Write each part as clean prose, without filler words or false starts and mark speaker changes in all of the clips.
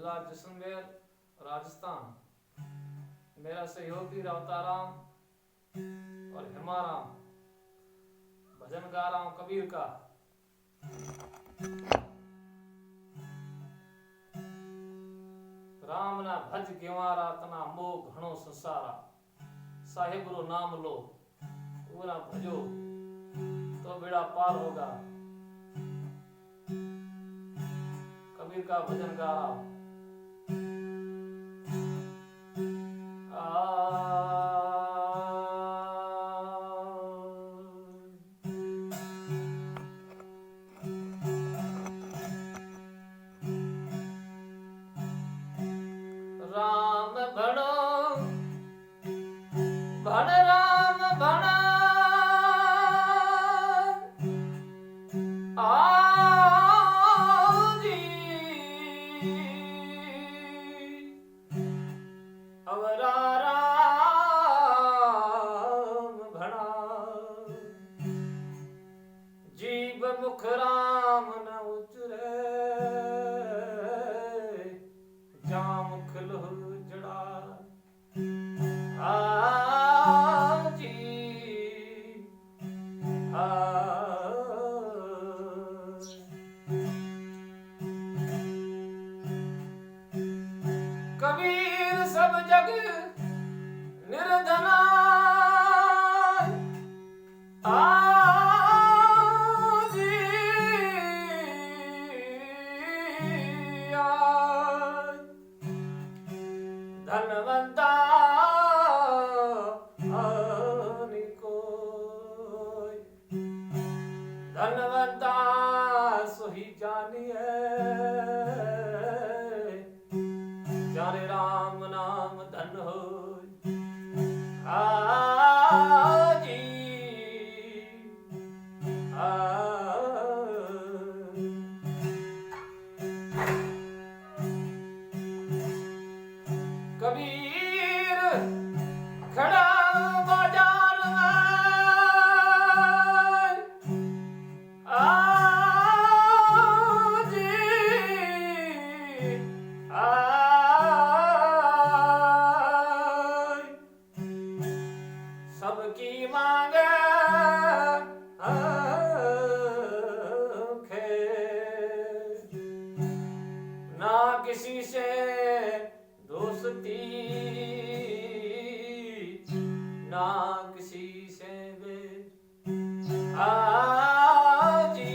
Speaker 1: जिला जैसलमेर राजस्थान। मेरा सहयोगी रावताराम और हेमाराम भजन गा रहा हूँ कबीर का। राम ना भज गेवारा तना मोह घणो संसारा, साहिब रो नाम लो पूरा भजो तो बेड़ा पार होगा। कबीर का भजन गा रहा हूं। राम भणो भण राम भण जी अवरा राम भणा जीव मुख राम न उतरे जा मुख लोह जड़ा जी कबीर सब जग निर्धना जी धनवंता धनवंता सोही जानिए जाने राम नाम धन हो जी कबीर खड़ा बाजार सबकी मांगे ना किसी से दोस्ती ना किसी से वे जी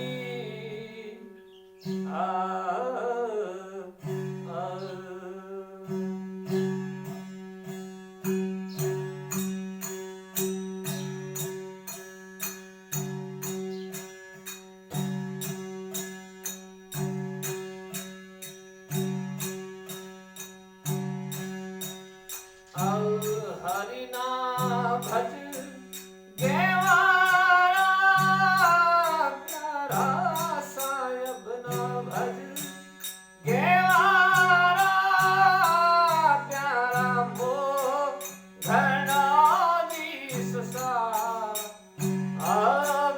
Speaker 1: हरि नाम भज गेवारा प्यारा साहिब ना भज गेवारा प्यारा मोह घना दीस सा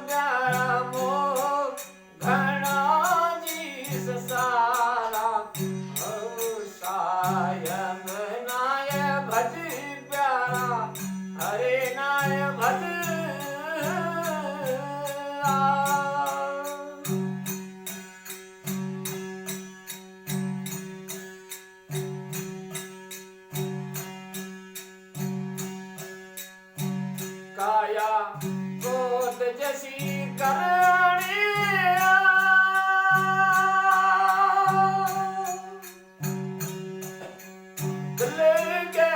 Speaker 1: प्यारा मोह घना दीस सारा सायम नाय भज हरे नाय भज काया क्रोध जैसी करणी दिल के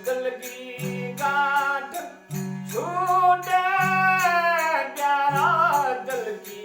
Speaker 1: कल की गांठ छूटे प्यारा दल की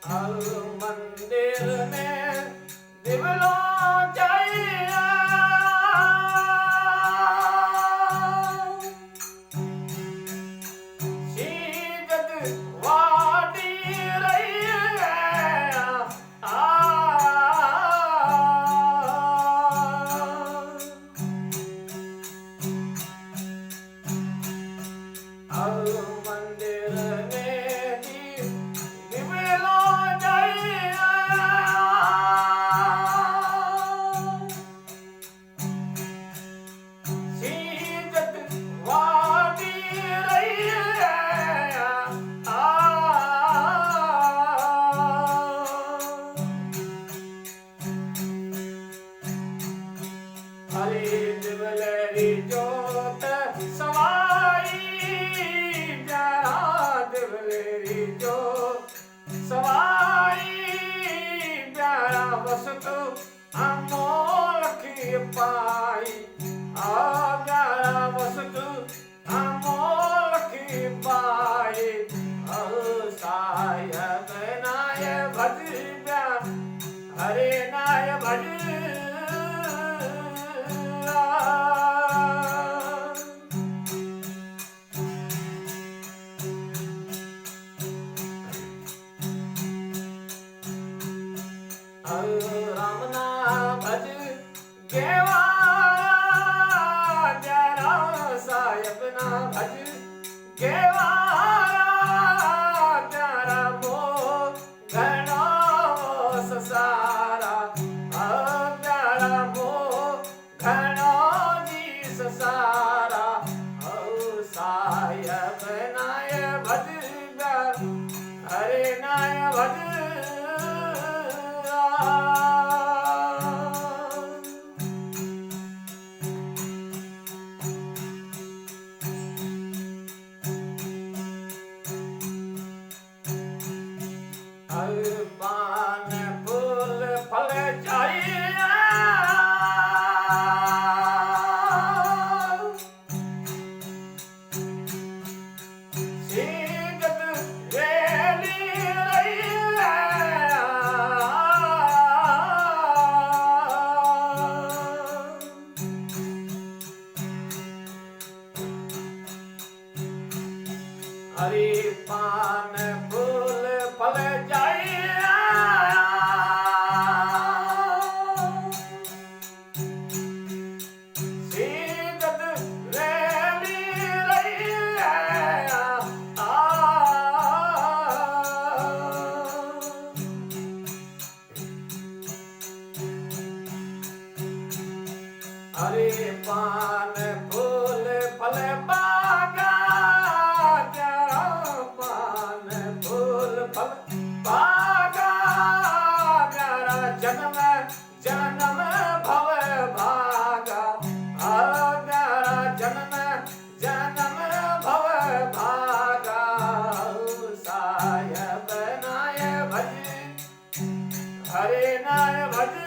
Speaker 1: हर मंदिर में दिवलो चाहिए सीजत वाटी रही है हर मंदिर में दिवलो हरे दिवलेरी जोत सवाई प्यारा दिवलेरी जोत सवाई प्यारा वस्तु अमोल की पाई प्यारा वस्तु अमोल की पाई सायब नाय भज हरे नाय भज राम ना भज गेवारा जरा साहिब ना भज गेवारा जरा मो घणो ससारा जरा मो घणो जी ससारा साहिब नाय भज हरे नाय भज पान फूल फल चाहिए सीजत रेली रही है हरी पान फूल फल जाइए सीजत रेली रही है हरे पान फूल फल बागा जरा पान फूल फल बागा जरा जन्म जन्म भव भागा जरा जन्म जन्म भव भागा साहिब नाय भज हरे नाय भज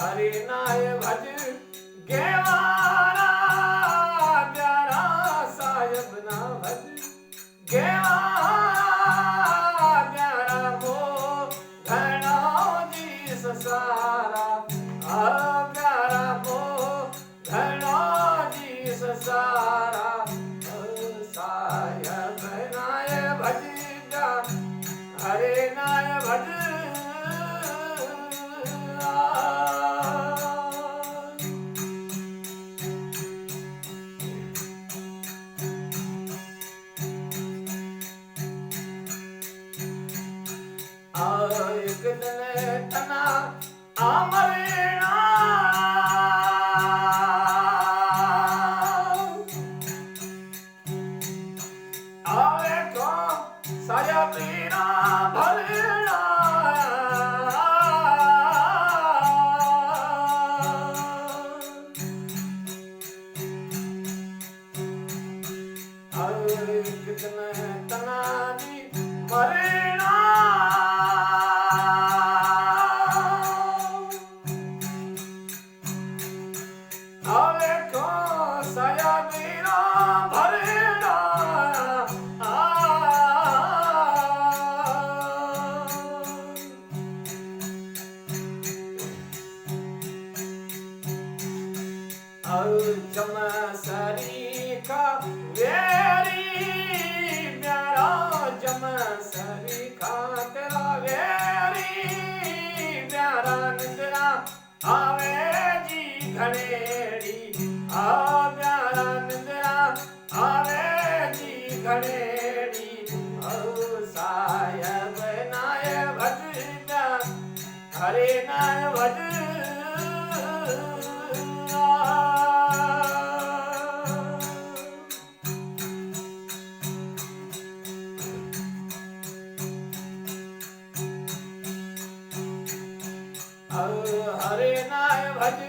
Speaker 1: हरि नाय भज गेवारा प्यारा साहिब ना भज गेवारा प्यारा मो घणो जी ससारा प्यारा मो घणो जी ससारा साहिब नाय भज हरे नाय भज एक दिन तना अमरेणा आवे तो साया पीना भरेणा एक दिन तना मरेणा घणेड़ी साहेब नाय भज हरे नाय भज हरे नाय भज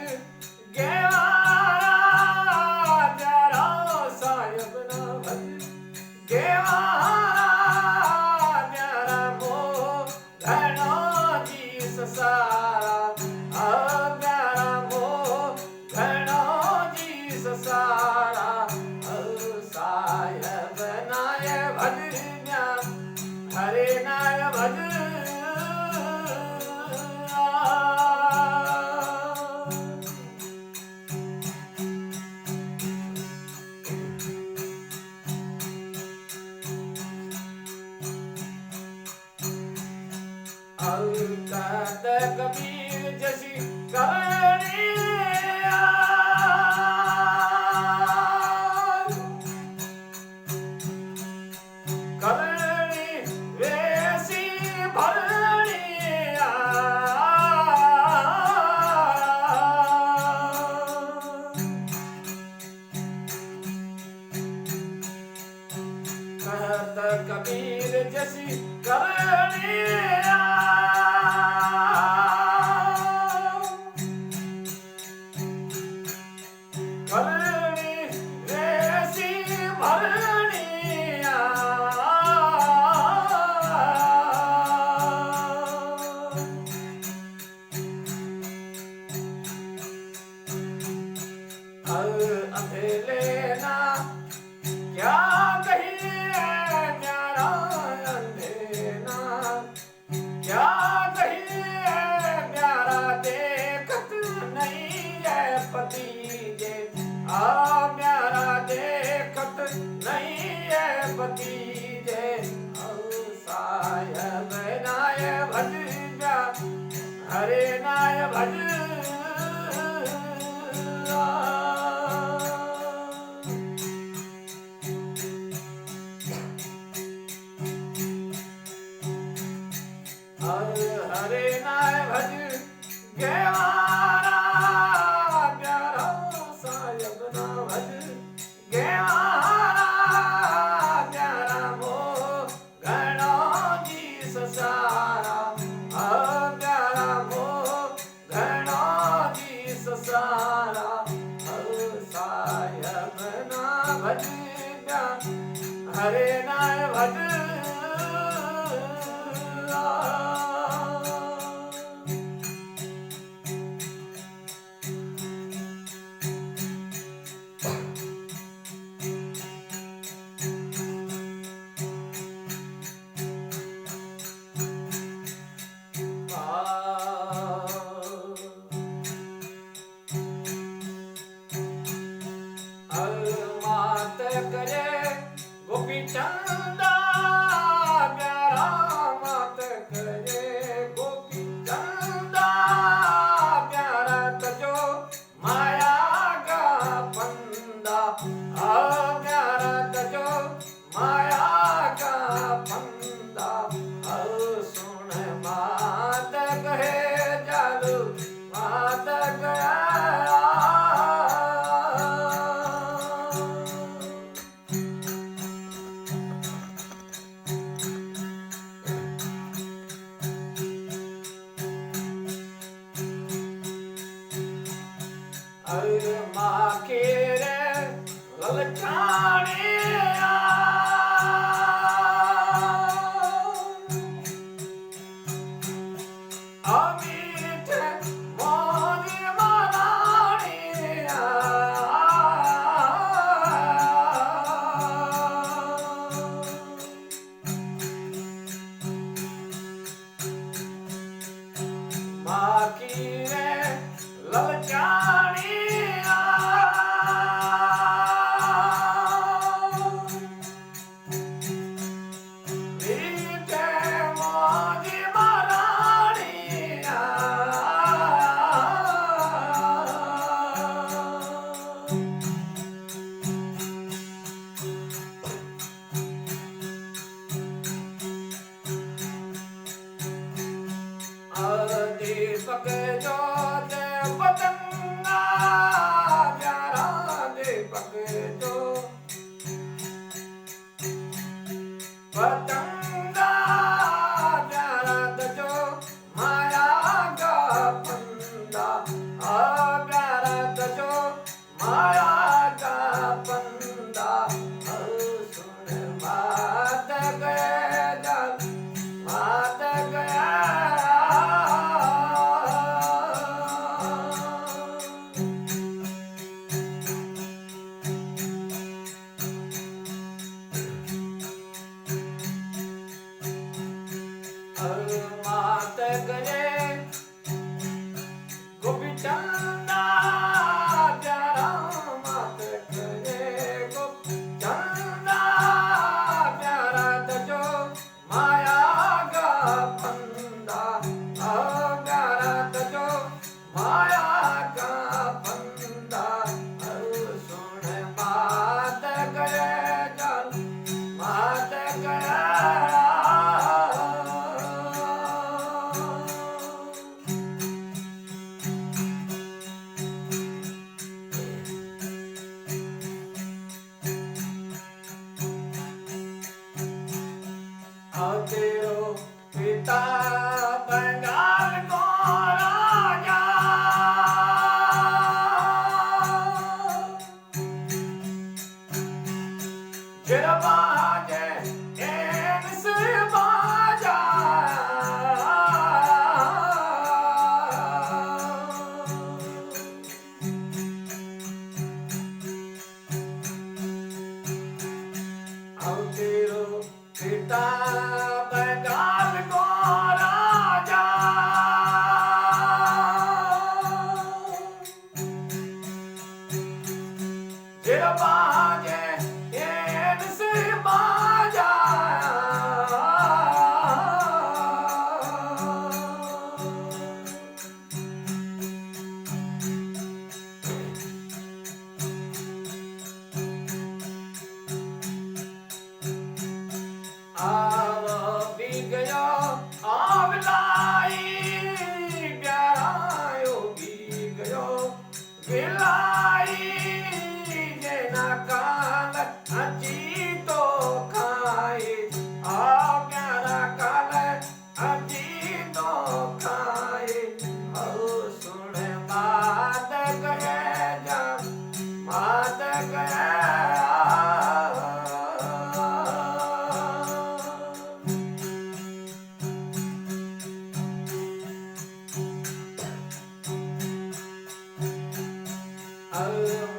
Speaker 1: गेवारा प्यारा साहेब ना भज गेवारा प्यारा मो घणो जी ससारा प्यारा मो घणो जी ससारा साहेब नाय भज हरे नाय भज कहत कबीर जैसी करनी करनी वैसी भरनी कहत कबीर जैसी करनी करनी वैसी भरनी अंधेले ना क्या कहिए प्यारा अंधेना क्या कहिए प्यारा देखत नहीं है पति प्यारा देखत नहीं है भतीजे साहेब नाय भज हरे नाय भज हरे नाय भज गेवारा प्यारा साहेब ना भज गेवारा प्यारा मो घणो जी ससारा प्यारा मो घणो जी ससारा साहेब ना भज हरे नाय भज मात करे गोपी चंदा प्यारा मात करे गोपी चंदा प्यारा तजो माया का फंदा प्यारा तजो माया का फंदा सुन मात कहे जालू मात गया
Speaker 2: जो दे पतंगा प्यारा दीपक जो पतंगा प्यारा जो माया का फंदा प्यारा जो माया का फंदा सुन मात गए जल मात गया मात गए गोपी चंदा प्यारा मात गए गोपी चंदा प्यारा तजो माया का फंदा प्यारा तजो माया का फंदा सुन मात गए जल मात गया तेरो पिता बंगाल को राजा फिर बाजे एन से बाजा तेरो पिता बंगाल को राजा फिर बाजे एन से बाजा आव भी गयो आवलाई प्यारायो भी गयो विलाई जेना काल अजी तो खाए प्यारा काल अजी तो खाए सुन मात गए जा मात गए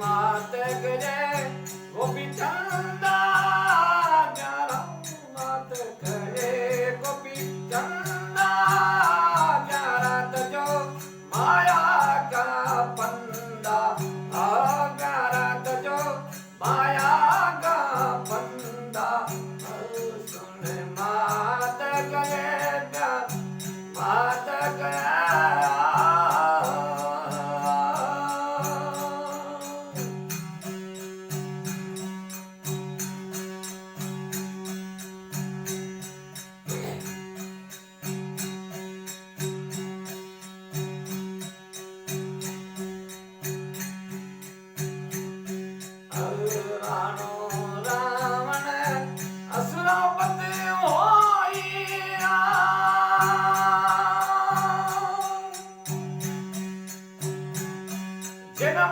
Speaker 2: मात गए गोपी चंदा प्यारा मात गए गोपी चंदा प्यारा तजो माया का फंदा प्यारा तजो माया का फंदा सुन मात गए मात गया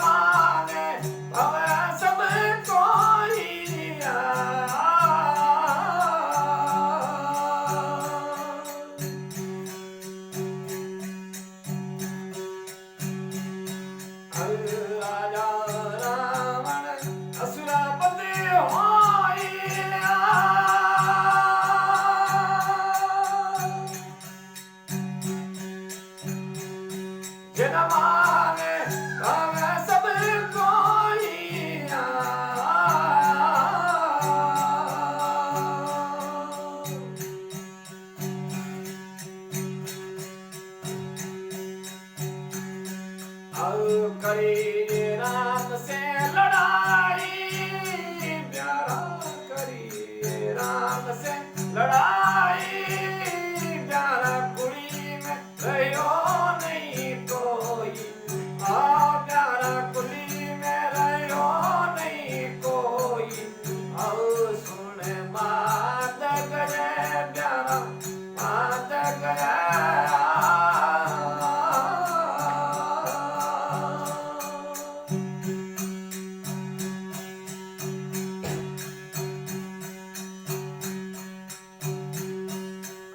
Speaker 2: माने भव सब कोई राजा रावण असुरपति होई जिन माने भव सब कोई करी राम से लड़ाई प्यारा करी राम से लड़ाई प्यारा कुड़ी में रहो नहीं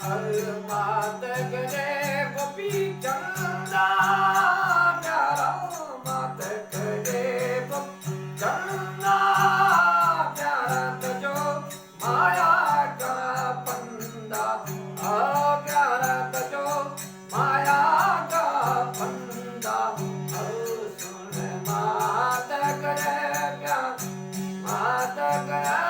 Speaker 2: मात करे गोपी चंदा प्यारा मात करे गोपी चंदा प्यारा तजो माया का फंदा प्यारा तजो माया का फंदा सुन मात करे प्यार मात करे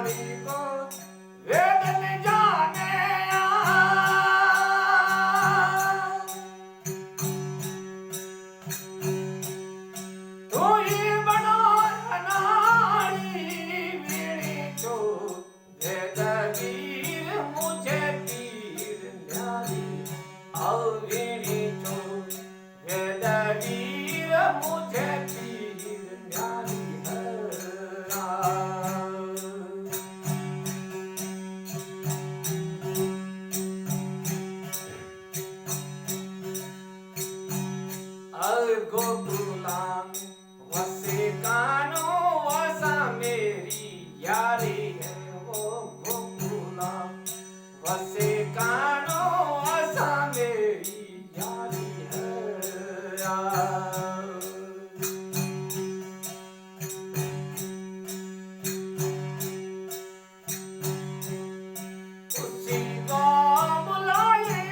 Speaker 2: नारी को वेद न जाने तू ही बनो नारी वीणी तो वेद वीर मुझे पीर न्यारी आओ वीणी तो वेद वीर मुझे पीर न्यारी गोकुला वसे कानो वसा मेरी यारी है वो गोकुला वसे कानो वसा मेरी यारी है उसी को बुलाए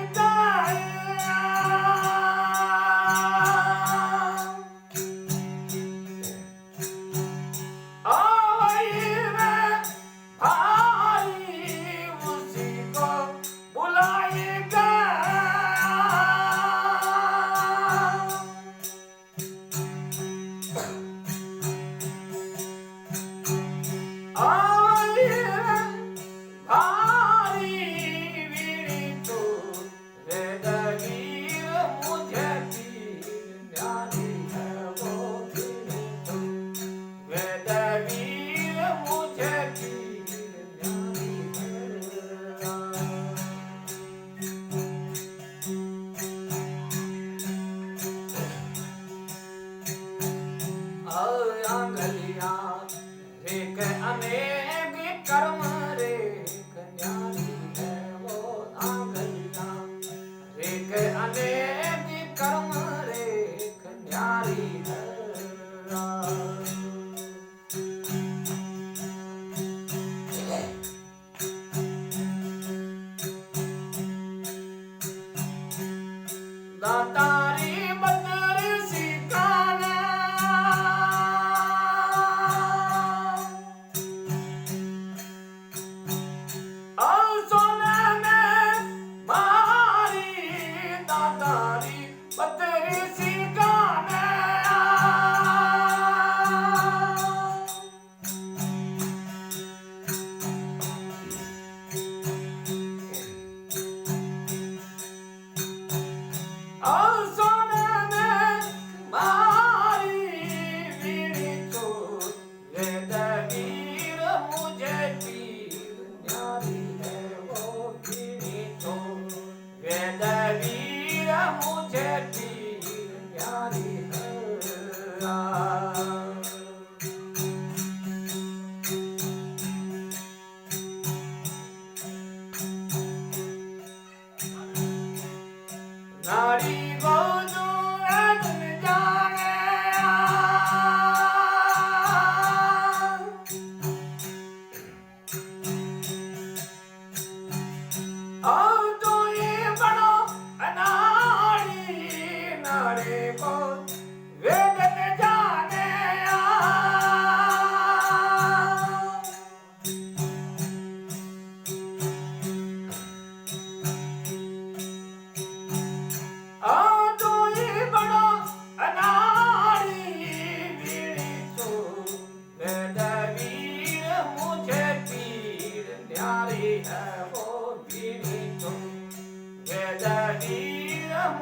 Speaker 2: अनेक कर्म रे कन्यारी है वो आंगलिया रे अनेक कर्म रे कन्यारी है दातारी बदर सिकाना नारी को जो अदन जाने और तो ये बनो नारी नारी को वेद न जाने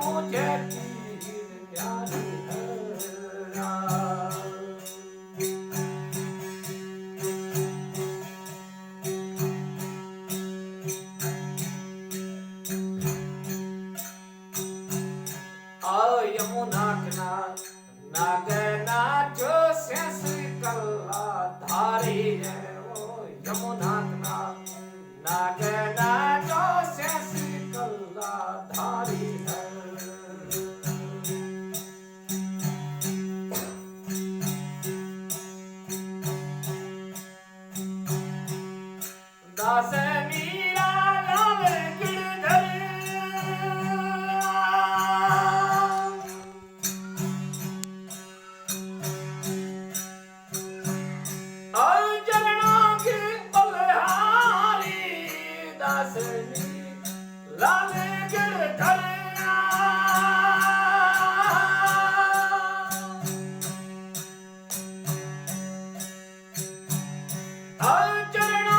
Speaker 2: मुझे पीर न्यारी यमुना किनार नागना जो शेष कल्ला धारी है वो यमुना किनार नागना जो शेष कल्ला धारी है दास मीरा लाल गिरधर और चरणों की चरण